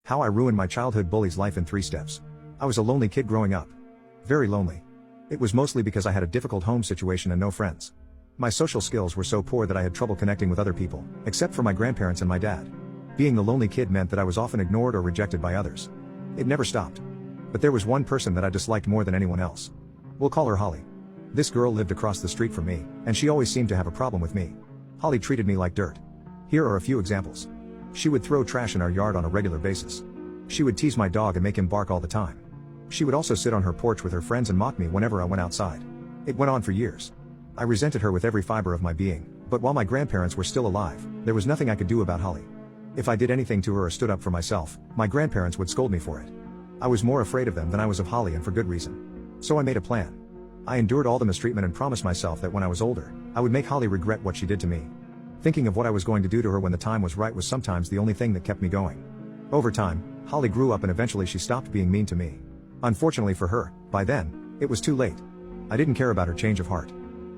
How I ruined my childhood bully's life in 3 steps. I was a lonely kid growing up. Very lonely. It was mostly because I had a difficult home situation and no friends. My social skills were so poor that I had trouble connecting with other people, except for my grandparents and my dad. Being the lonely kid meant that I was often ignored or rejected by others. It never stopped. But there was one person that I disliked more than anyone else. We'll call her Holly. This girl lived across the street from me, and she always seemed to have a problem with me. Holly treated me like dirt. Here are a few examples. She would throw trash in our yard on a regular basis. She would tease my dog and make him bark all the time. She would also sit on her porch with her friends and mock me whenever I went outside. It went on for years. I resented her with every fiber of my being, but while my grandparents were still alive, there was nothing I could do about Holly. If I did anything to her or stood up for myself, my grandparents would scold me for it. I was more afraid of them than I was of Holly, and for good reason. So I made a plan. I endured all the mistreatment and promised myself that when I was older, I would make Holly regret what she did to me. Thinking of what I was going to do to her when the time was right was sometimes the only thing that kept me going. Over time, Holly grew up and eventually she stopped being mean to me. Unfortunately for her, by then, it was too late. I didn't care about her change of heart.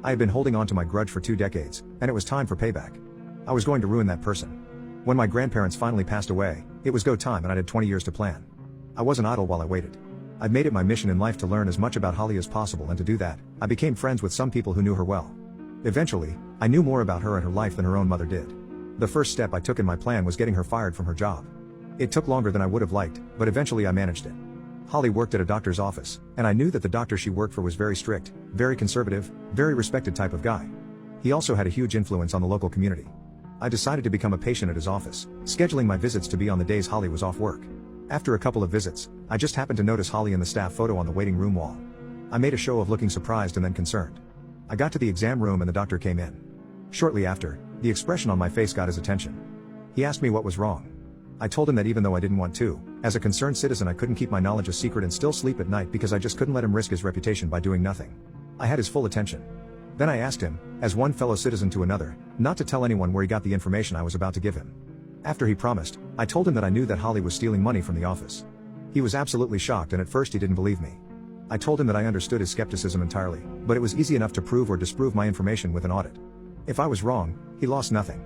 I had been holding on to my grudge for 2 decades, and it was time for payback. I was going to ruin that person. When my grandparents finally passed away, it was go time and I had 20 years to plan. I wasn't idle while I waited. I'd made it my mission in life to learn as much about Holly as possible, and to do that, I became friends with some people who knew her well. Eventually, I knew more about her and her life than her own mother did. The first step I took in my plan was getting her fired from her job. It took longer than I would have liked, but eventually I managed it. Holly worked at a doctor's office, and I knew that the doctor she worked for was very strict, very conservative, very respected type of guy. He also had a huge influence on the local community. I decided to become a patient at his office, scheduling my visits to be on the days Holly was off work. After a couple of visits, I just happened to notice Holly in the staff photo on the waiting room wall. I made a show of looking surprised and then concerned. I got to the exam room and the doctor came in. Shortly after, the expression on my face got his attention. He asked me what was wrong. I told him that even though I didn't want to, as a concerned citizen, I couldn't keep my knowledge a secret and still sleep at night because I just couldn't let him risk his reputation by doing nothing. I had his full attention. Then I asked him, as one fellow citizen to another, not to tell anyone where he got the information I was about to give him. After he promised, I told him that I knew that Holly was stealing money from the office. He was absolutely shocked, and at first he didn't believe me. I told him that I understood his skepticism entirely, but it was easy enough to prove or disprove my information with an audit. If I was wrong, he lost nothing.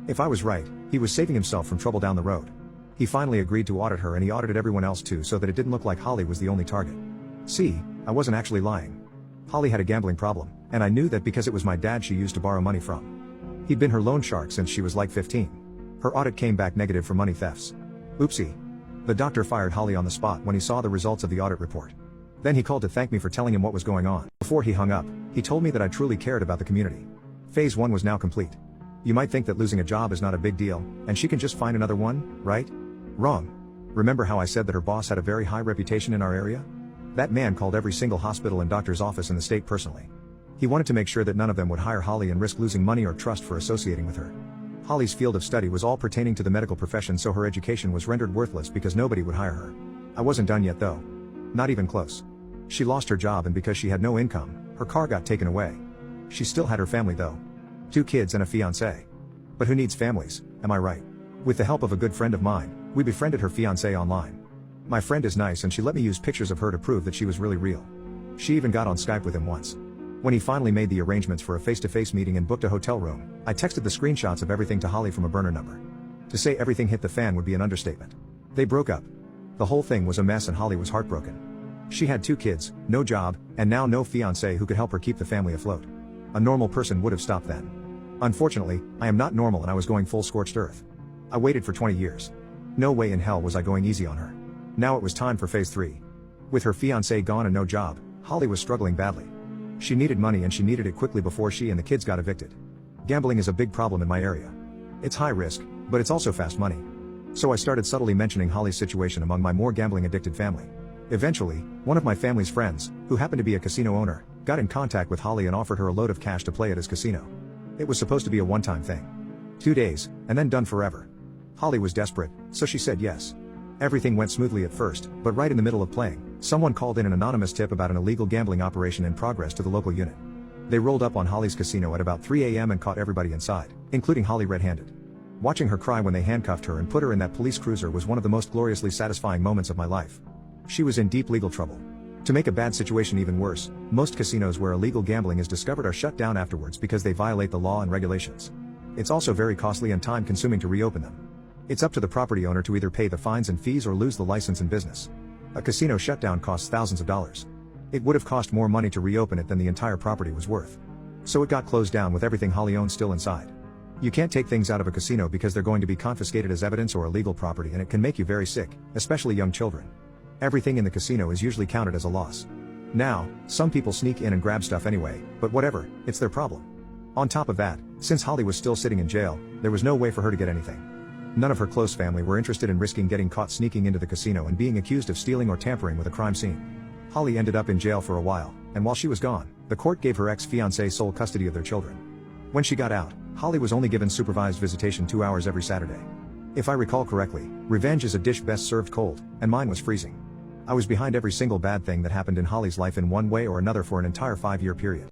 If I was right, he was saving himself from trouble down the road. He finally agreed to audit her, and he audited everyone else too, so that it didn't look like Holly was the only target. See, I wasn't actually lying. Holly had a gambling problem, and I knew that because it was my dad she used to borrow money from. He'd been her loan shark since she was like 15. Her audit came back negative for money thefts. Oopsie. The doctor fired Holly on the spot when he saw the results of the audit report. Then he called to thank me for telling him what was going on. Before he hung up, he told me that I truly cared about the community. Phase 1 was now complete. You might think that losing a job is not a big deal, and she can just find another one, right? Wrong. Remember how I said that her boss had a very high reputation in our area? That man called every single hospital and doctor's office in the state personally. He wanted to make sure that none of them would hire Holly and risk losing money or trust for associating with her. Holly's field of study was all pertaining to the medical profession, so her education was rendered worthless because nobody would hire her. I wasn't done yet though. Not even close. She lost her job, and because she had no income, her car got taken away. She still had her family though. 2 kids and a fiancé. But who needs families, am I right? With the help of a good friend of mine, we befriended her fiancé online. My friend is nice, and she let me use pictures of her to prove that she was really real. She even got on Skype with him once. When he finally made the arrangements for a face-to-face meeting and booked a hotel room, I texted the screenshots of everything to Holly from a burner number. To say everything hit the fan would be an understatement. They broke up. The whole thing was a mess, and Holly was heartbroken. She had 2 kids, no job, and now no fiancé who could help her keep the family afloat. A normal person would have stopped then. Unfortunately, I am not normal, and I was going full scorched earth. I waited for 20 years. No way in hell was I going easy on her. Now it was time for phase 3. With her fiancé gone and no job, Holly was struggling badly. She needed money, and she needed it quickly before she and the kids got evicted. Gambling is a big problem in my area. It's high risk, but it's also fast money. So I started subtly mentioning Holly's situation among my more gambling addicted family. Eventually, one of my family's friends, who happened to be a casino owner, got in contact with Holly and offered her a load of cash to play at his casino. It was supposed to be a one-time thing. 2 days, and then done forever. Holly was desperate, so she said yes. Everything went smoothly at first, but right in the middle of playing, someone called in an anonymous tip about an illegal gambling operation in progress to the local unit. They rolled up on Holly's casino at about 3 a.m. and caught everybody inside, including Holly red-handed. Watching her cry when they handcuffed her and put her in that police cruiser was one of the most gloriously satisfying moments of my life. She was in deep legal trouble. To make a bad situation even worse, most casinos where illegal gambling is discovered are shut down afterwards because they violate the law and regulations. It's also very costly and time-consuming to reopen them. It's up to the property owner to either pay the fines and fees or lose the license and business. A casino shutdown costs thousands of dollars. It would have cost more money to reopen it than the entire property was worth. So it got closed down with everything Holly owned still inside. You can't take things out of a casino because they're going to be confiscated as evidence or illegal property, and it can make you very sick, especially young children. Everything in the casino is usually counted as a loss. Now, some people sneak in and grab stuff anyway, but whatever, it's their problem. On top of that, since Holly was still sitting in jail, there was no way for her to get anything. None of her close family were interested in risking getting caught sneaking into the casino and being accused of stealing or tampering with a crime scene. Holly ended up in jail for a while, and while she was gone, the court gave her ex-fiancé sole custody of their children. When she got out, Holly was only given supervised visitation 2 hours every Saturday. If I recall correctly, revenge is a dish best served cold, and mine was freezing. I was behind every single bad thing that happened in Holly's life in one way or another for an entire 5-year period.